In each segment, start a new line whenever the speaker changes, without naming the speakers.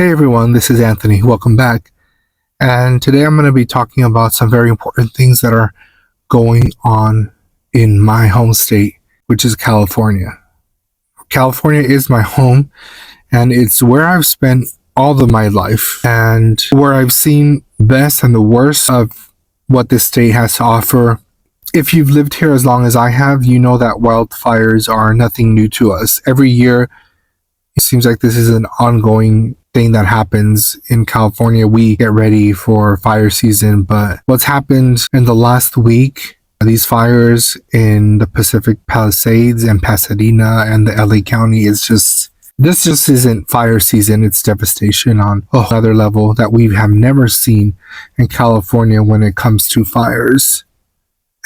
Hey everyone, this is Anthony. Welcome back. And today I'm going to be talking about some very important things that are going on in my home state, which is California. California is my home, and it's where I've spent all of my life and where I've seen best and the worst of what this state has to offer. If you've lived here as long as I have, you know that wildfires are nothing new to us. Every year, it seems like this is an ongoing thing that happens in California. We get ready for fire season, but what's happened in the last week, these fires in the Pacific Palisades and Pasadena and the LA County, this just isn't fire season. It's devastation on another level that we have never seen in California when it comes to fires.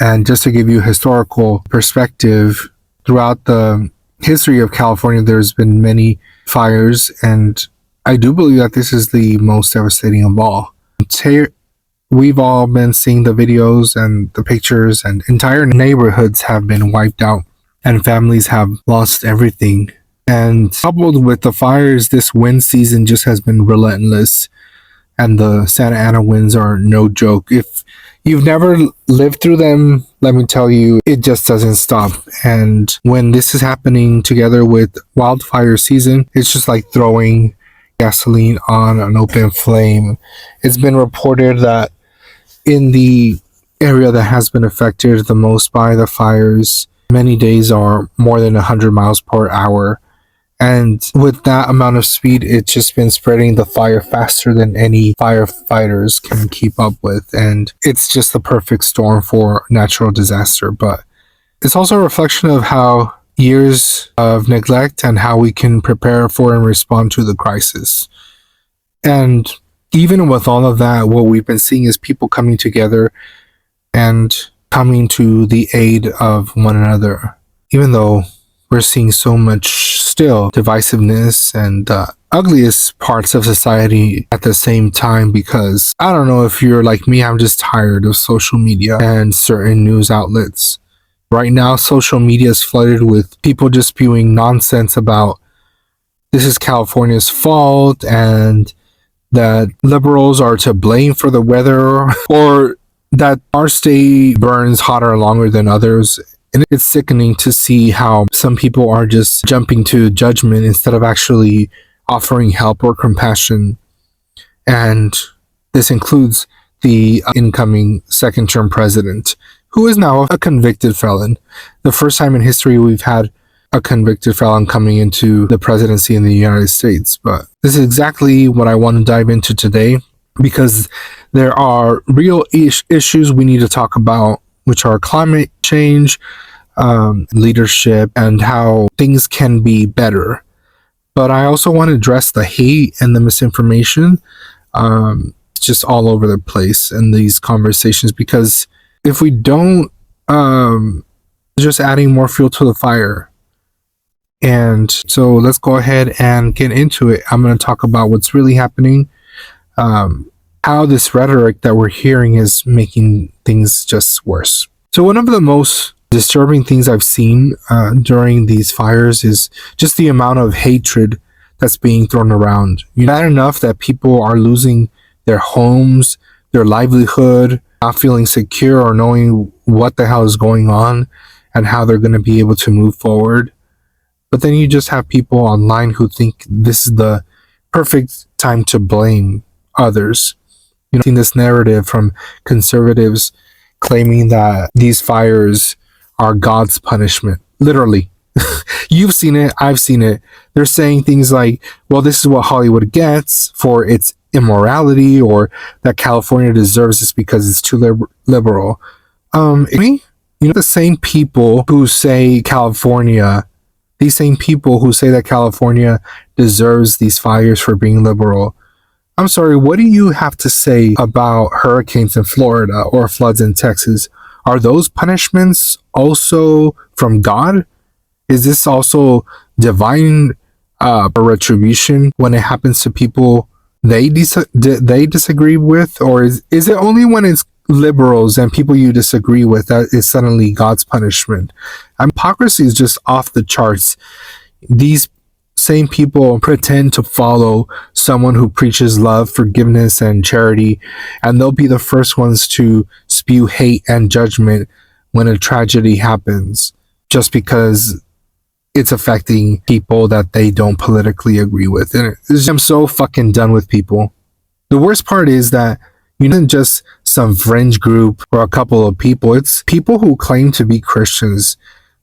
And just to give you a historical perspective, throughout the history of California, there's been many fires, and I do believe that this is the most devastating of all. We've all been seeing the videos and the pictures, and entire neighborhoods have been wiped out, and families have lost everything. And coupled with the fires, this wind season just has been relentless, and the Santa Ana winds are no joke. If you've never lived through them, let me tell you, it just doesn't stop. And when this is happening together with wildfire season, it's just like throwing gasoline on an open flame. It's been reported that in the area that has been affected the most by the fires, many days are more than 100 miles per hour. And with that amount of speed, it's just been spreading the fire faster than any firefighters can keep up with. And it's just the perfect storm for natural disaster. But it's also a reflection of how years of neglect and how we can prepare for and respond to the crisis. And even with all of that, what we've been seeing is people coming together and coming to the aid of one another, even though we're seeing so much still divisiveness and the ugliest parts of society at the same time. Because I don't know if you're like me, I'm just tired of social media and certain news outlets. Right now, social media is flooded with people just spewing nonsense about this is California's fault and that liberals are to blame for the weather, or that our state burns hotter and longer than others. And it's sickening to see how some people are just jumping to judgment instead of actually offering help or compassion. And this includes the incoming second-term president, who is now a convicted felon. The first time in history we've had a convicted felon coming into the presidency in the United States. But this is exactly what I want to dive into today, because there are real issues we need to talk about, which are climate change, leadership, and how things can be better. But I also want to address the hate and the misinformation just all over the place in these conversations, because if we don't, just adding more fuel to the fire. And so let's go ahead and get into it. I'm going to talk about what's really happening, how this rhetoric that we're hearing is making things just worse. So one of the most disturbing things I've seen during these fires is just the amount of hatred that's being thrown around. Bad enough that people are losing their homes, their livelihood, not feeling secure or knowing what the hell is going on and how they're going to be able to move forward. But then you just have people online who think this is the perfect time to blame others. I've seen this narrative from conservatives claiming that these fires are God's punishment. Literally. You've seen it. I've seen it. They're saying things like, well, this is what Hollywood gets for its immorality, or that California deserves this because it's too liberal. The same people who say these same people who say that California deserves these fires for being liberal, I'm sorry, what do you have to say about hurricanes in Florida or floods in Texas? Are those punishments also from God? Is this also divine retribution when it happens to people they disagree with? Or is it only when it's liberals and people you disagree with that is suddenly God's punishment? Hypocrisy is just off the charts. These same people pretend to follow someone who preaches love, forgiveness, and charity, and they'll be the first ones to spew hate and judgment when a tragedy happens, just because it's affecting people that they don't politically agree with. And I'm so fucking done with people. The worst part is that you know, just some fringe group or a couple of people. It's people who claim to be Christians,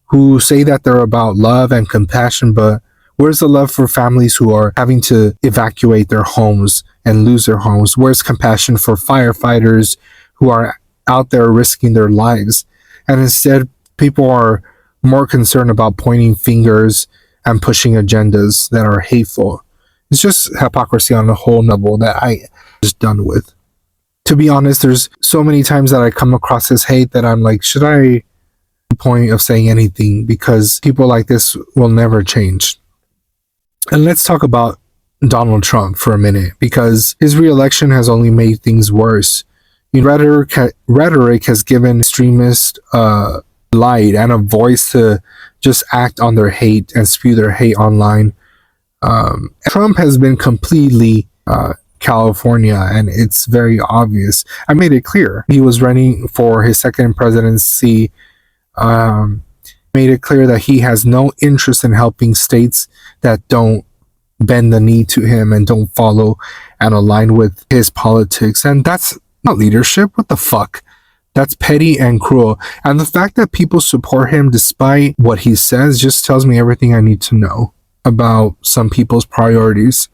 who say that they're about love and compassion, but where's the love for families who are having to evacuate their homes and lose their homes? Where's compassion for firefighters who are out there risking their lives? And instead, people are more concerned about pointing fingers and pushing agendas that are hateful. It's just hypocrisy on a whole level that I'm just done with. To be honest, there's so many times that I come across this hate that I'm like, should I the point of saying anything? Because people like this will never change. And let's talk about Donald Trump for a minute, because his re-election has only made things worse. Rhetoric has given extremists light and a voice to just act on their hate and spew their hate online. Trump has been completely California, and it's very obvious. I made it clear. He was running for his second presidency. Made it clear that he has no interest in helping states that don't bend the knee to him and don't follow and align with his politics. And that's not leadership. What the fuck? That's petty and cruel. And the fact that people support him despite what he says just tells me everything I need to know about some people's priorities.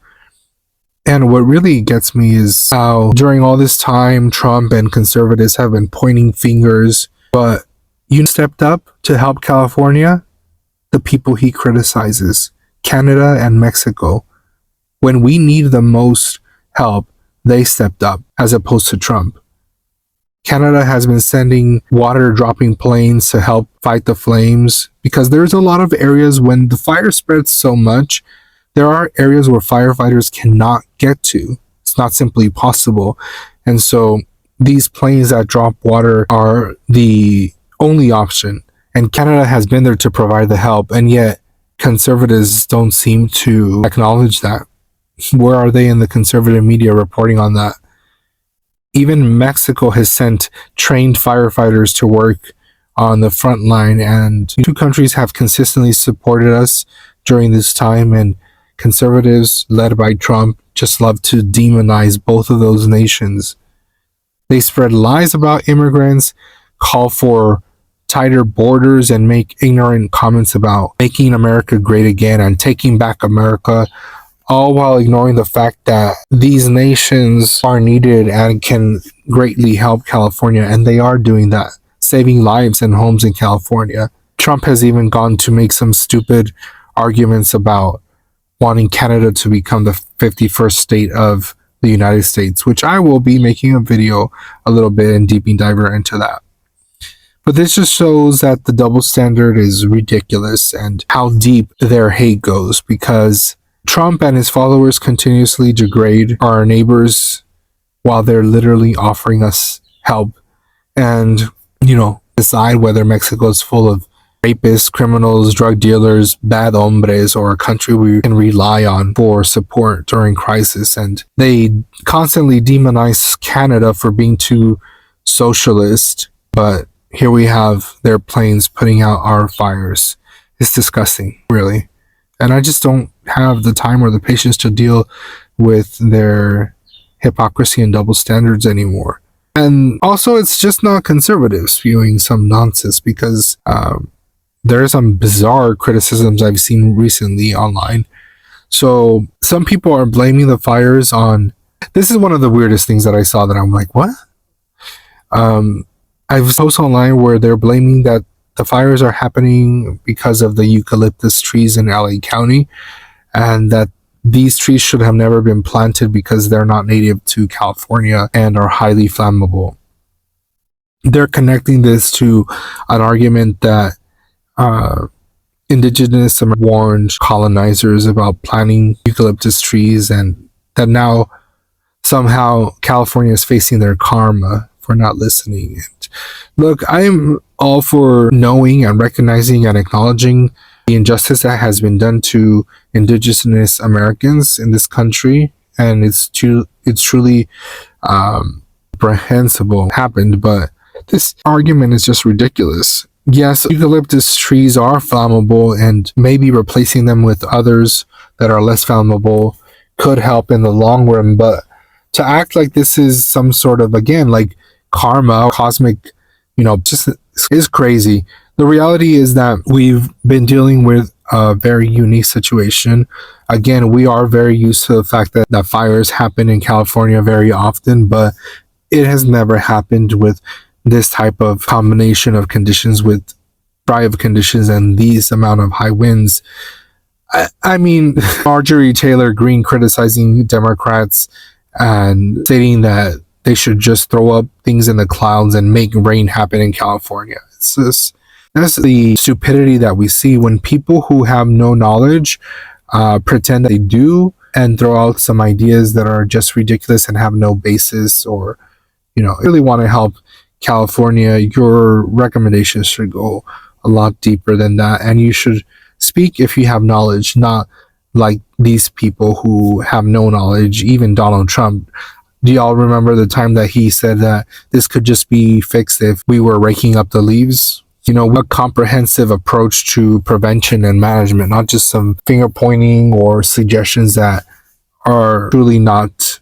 And what really gets me is how during all this time, Trump and conservatives have been pointing fingers, but you stepped up to help California, the people he criticizes, Canada and Mexico. When we need the most help, they stepped up as opposed to Trump. Canada has been sending water-dropping planes to help fight the flames, because there's a lot of areas when the fire spreads so much, there are areas where firefighters cannot get to. It's not simply possible. And so these planes that drop water are the only option. And Canada has been there to provide the help, and yet conservatives don't seem to acknowledge that. Where are they in the conservative media reporting on that? Even Mexico has sent trained firefighters to work on the front line, and two countries have consistently supported us during this time, and conservatives led by Trump just love to demonize both of those nations. They spread lies about immigrants, call for tighter borders, and make ignorant comments about making America great again and taking back America, all while ignoring the fact that these nations are needed and can greatly help California, and they are doing that, saving lives and homes in California. Trump has even gone to make some stupid arguments about wanting Canada to become the 51st state of the United States, which I will be making a video a little bit and deep diver into that. But this just shows that the double standard is ridiculous and how deep their hate goes, because Trump and his followers continuously degrade our neighbors while they're literally offering us help, and, decide whether Mexico is full of rapists, criminals, drug dealers, bad hombres, or a country we can rely on for support during crisis. And they constantly demonize Canada for being too socialist, but here we have their planes putting out our fires. It's disgusting, really. And I just don't have the time or the patience to deal with their hypocrisy and double standards anymore. And also, it's just not conservatives spewing some nonsense, because there are some bizarre criticisms I've seen recently online. So some people are blaming the fires on... This is one of the weirdest things that I saw that I'm like, what? I've posts online where they're blaming that the fires are happening because of the eucalyptus trees in LA County, and that these trees should have never been planted because they're not native to California and are highly flammable. They're connecting this to an argument that indigenous warned colonizers about planting eucalyptus trees, and that now somehow California is facing their karma for not listening. And look, I'm all for knowing and recognizing and acknowledging the injustice that has been done to indigenous Americans in this country, and it's truly reprehensible happened. But this argument is just ridiculous. Yes, eucalyptus trees are flammable, and maybe replacing them with others that are less flammable could help in the long run, but to act like this is some sort of, again, like karma, cosmic, just is crazy. The reality is that we've been dealing with a very unique situation. Again, we are very used to the fact that fires happen in California very often, but it has never happened with this type of combination of conditions, with dry conditions and these amount of high winds. I mean, Marjorie Taylor Greene criticizing Democrats and stating that they should just throw up things in the clouds and make rain happen in California. It's just, that's the stupidity that we see when people who have no knowledge pretend that they do and throw out some ideas that are just ridiculous and have no basis, or, really want to help California. Your recommendations should go a lot deeper than that, and you should speak if you have knowledge, not like these people who have no knowledge. Even Donald Trump, do y'all remember the time that he said that this could just be fixed if we were raking up the leaves? A comprehensive approach to prevention and management, not just some finger pointing or suggestions that are truly not,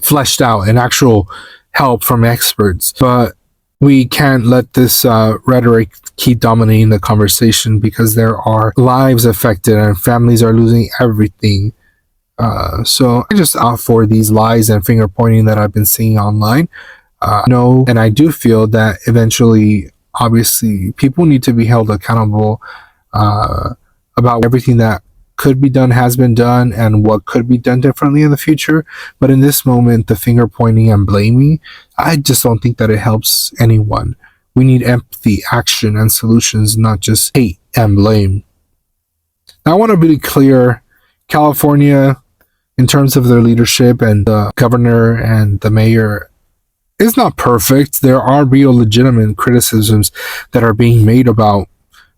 fleshed out, and actual help from experts. But we can't let this rhetoric keep dominating the conversation, because there are lives affected and families are losing everything. So I just out for these lies and finger pointing that I've been seeing online. No, and I do feel that eventually, obviously, people need to be held accountable about everything that could be done, has been done, and what could be done differently in the future. But in this moment, the finger pointing and blaming, I just don't think that it helps anyone. We need empathy, action, and solutions, not just hate and blame. Now, I want to be clear, California, in terms of their leadership and the governor and the mayor, is not perfect. There are real legitimate criticisms that are being made about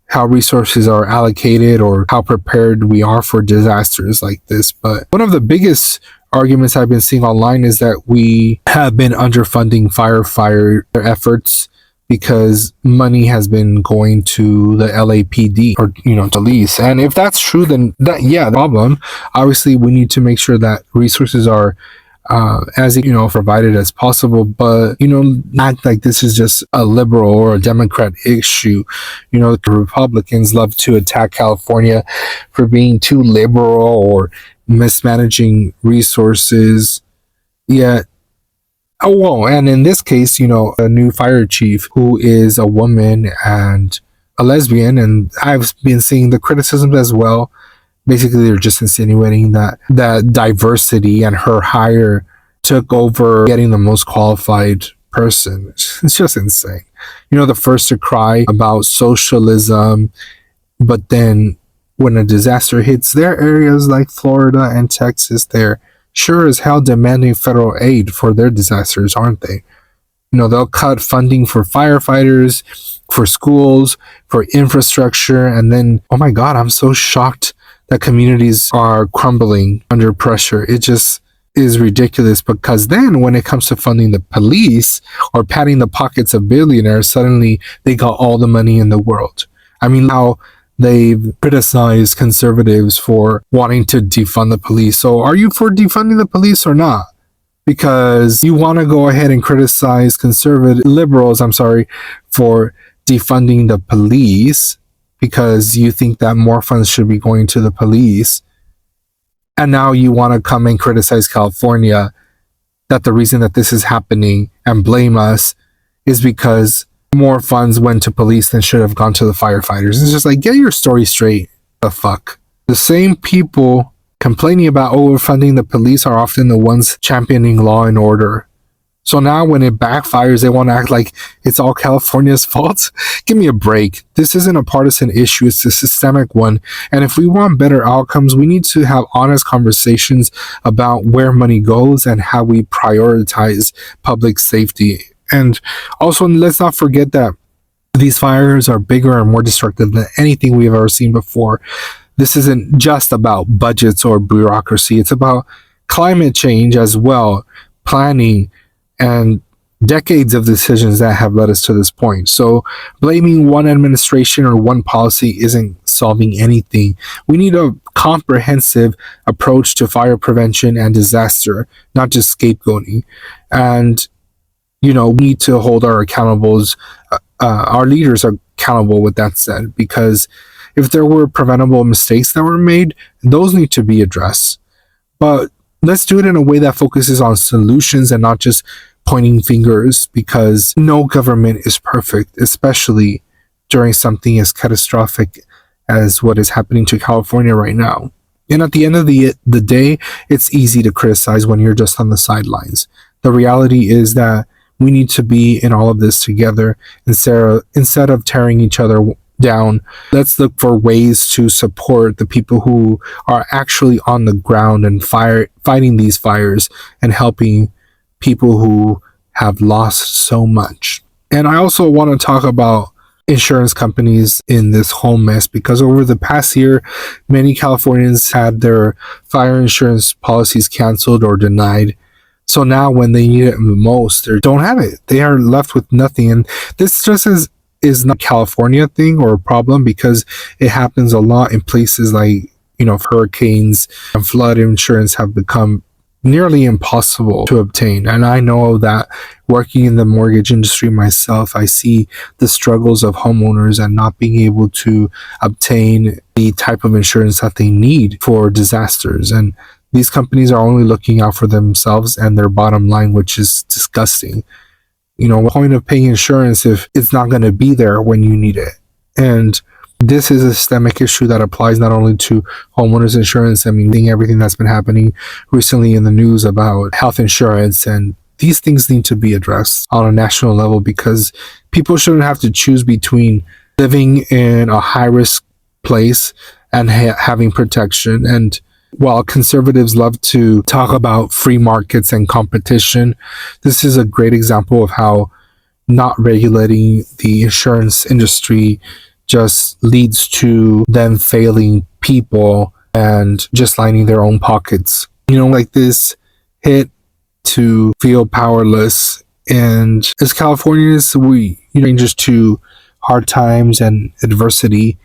how resources are allocated or how prepared we are for disasters like this. But one of the biggest arguments I've been seeing online is that we have been underfunding firefighter efforts because money has been going to the LAPD or, police. And if that's true, then the problem. Obviously, we need to make sure that resources are as provided as possible, but not like this is just a liberal or a Democrat issue. The Republicans love to attack California for being too liberal or mismanaging resources. Yet, and in this case, a new fire chief who is a woman and a lesbian, and I've been seeing the criticisms as well. Basically, they're just insinuating that diversity and her hire took over getting the most qualified person. It's just insane. The first to cry about socialism, but then when a disaster hits their areas like Florida and Texas, they're sure as hell demanding federal aid for their disasters, aren't they? They'll cut funding for firefighters, for schools, for infrastructure, and then, oh my God, I'm so shocked that communities are crumbling under pressure. It just is ridiculous, because then when it comes to funding the police or padding the pockets of billionaires, suddenly they got all the money in the world. I mean, how they've criticized conservatives for wanting to defund the police. So are you for defunding the police or not? Because you want to go ahead and criticize liberals, for defunding the police, because you think that more funds should be going to the police. And now you want to come and criticize California that the reason that this is happening and blame us is because more funds went to police than should have gone to the firefighters. It's just like, get your story straight. The fuck? The same people complaining about overfunding the police are often the ones championing law and order. So now when it backfires, they want to act like it's all California's fault. Give me a break. This isn't a partisan issue. It's a systemic one. And if we want better outcomes, we need to have honest conversations about where money goes and how we prioritize public safety. And also, let's not forget that these fires are bigger and more destructive than anything we've ever seen before. this isn't just about budgets or bureaucracy. It's about climate change as well, planning, and decades of decisions that have led us to this point. So blaming one administration or one policy isn't solving anything. We need a comprehensive approach to fire prevention and disaster, not just scapegoating. And we need to hold our leaders are accountable with that said, because if there were preventable mistakes that were made, those need to be addressed. But let's do it in a way that focuses on solutions and not just pointing fingers, because no government is perfect, especially during something as catastrophic as what is happening to California right now. And at the end of the day, it's easy to criticize when you're just on the sidelines. The reality is that we need to be in all of this together instead of tearing each other down. Let's look for ways to support the people who are actually on the ground and fighting these fires and helping people who have lost so much. And I also want to talk about insurance companies in this whole mess, because over the past year, many Californians had their fire insurance policies canceled or denied. So now when they need it the most, they don't have it. They are left with nothing. And this just is not a California thing or a problem, because it happens a lot in places like, hurricanes and flood insurance have become nearly impossible to obtain. And I know that working in the mortgage industry myself, I see the struggles of homeowners and not being able to obtain the type of insurance that they need for disasters. And these companies are only looking out for themselves and their bottom line, which is disgusting. What point of paying insurance if it's not going to be there when you need it? And this is a systemic issue that applies not only to homeowners insurance. I mean, everything that's been happening recently in the news about health insurance, and these things need to be addressed on a national level, because people shouldn't have to choose between living in a high-risk place and having protection. And while conservatives love to talk about free markets and competition, this is a great example of how not regulating the insurance industry just leads to them failing people and just lining their own pockets. Like this hit to feel powerless. And as Californians, we just to hard times and adversity.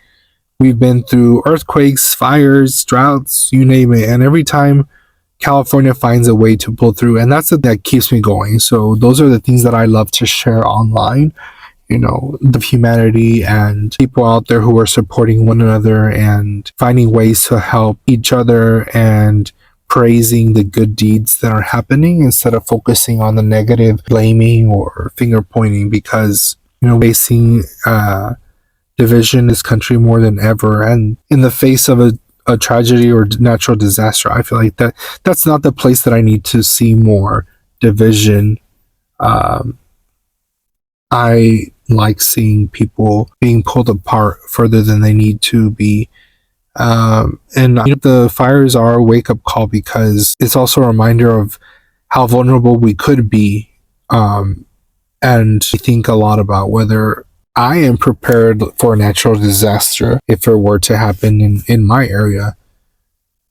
We've been through earthquakes, fires, droughts, you name it. And every time California finds a way to pull through, and that's that keeps me going. So those are the things that I love to share online. The humanity and people out there who are supporting one another and finding ways to help each other and praising the good deeds that are happening instead of focusing on the negative, blaming or finger pointing, because, facing division in this country more than ever. And in the face of a tragedy or natural disaster, I feel like that's not the place that I need to see more division. I like seeing people being pulled apart further than they need to be. And the fires are a wake-up call, because it's also a reminder of how vulnerable we could be. And I think a lot about whether I am prepared for a natural disaster if it were to happen in my area.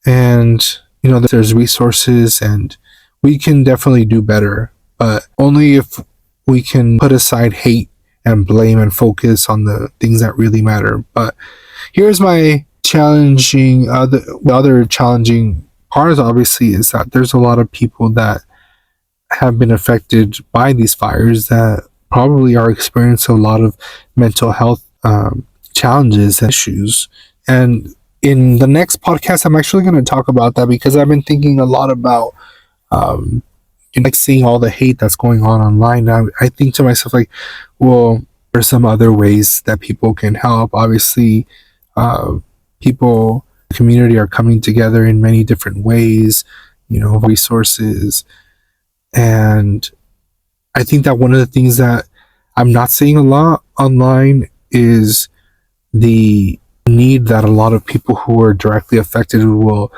And, there's resources and we can definitely do better, but only if we can put aside hate and blame and focus on the things that really matter. But here's my other challenging part, obviously, is that there's a lot of people that have been affected by these fires that probably are experiencing a lot of mental health challenges and issues. And in the next podcast, I'm actually going to talk about that, because I've been thinking a lot about seeing all the hate that's going on online. I think to myself, well, there's some other ways that people can help. Obviously, people, the community are coming together in many different ways, resources. And I think that one of the things that I'm not seeing a lot online is the need that a lot of people who are directly affected will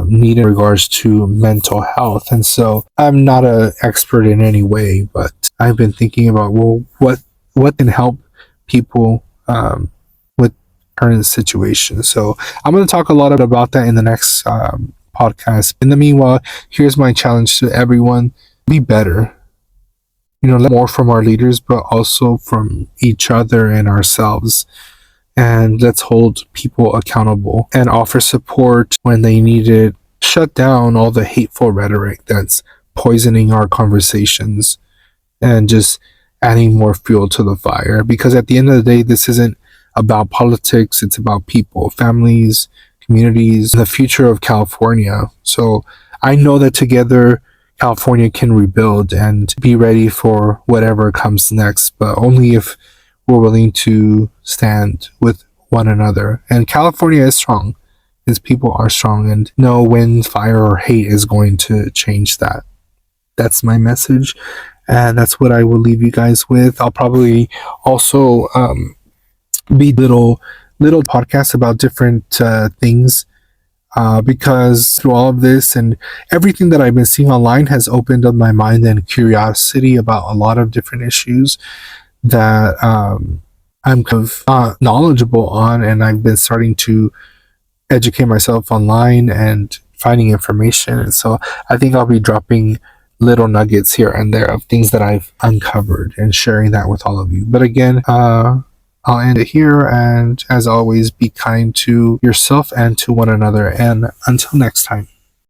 need in regards to mental health. And so I'm not an expert in any way, but I've been thinking about, well, what can help people with current situation. So I'm going to talk a lot about that in the next podcast. In the meanwhile, here's my challenge to everyone: be better. Learn more from our leaders, but also from each other and ourselves. And let's hold people accountable and offer support when they need it. Shut down all the hateful rhetoric that's poisoning our conversations and just adding more fuel to the fire. Because at the end of the day, this isn't about politics, it's about people, families, communities, the future of California. So I know that together, California can rebuild and be ready for whatever comes next, but only if we're willing to stand with one another. And California is strong. Its people are strong, and no wind, fire, or hate is going to change that. That's my message, and that's what I will leave you guys with. I'll probably also be little podcasts about different things, because through all of this and everything that I've been seeing online has opened up my mind and curiosity about a lot of different issues that I'm kind of knowledgeable on, and I've been starting to educate myself online and finding information. And so I think I'll be dropping little nuggets here and there of things that I've uncovered and sharing that with all of you. But again, I'll end it here, and as always, be kind to yourself and to one another, and until next time.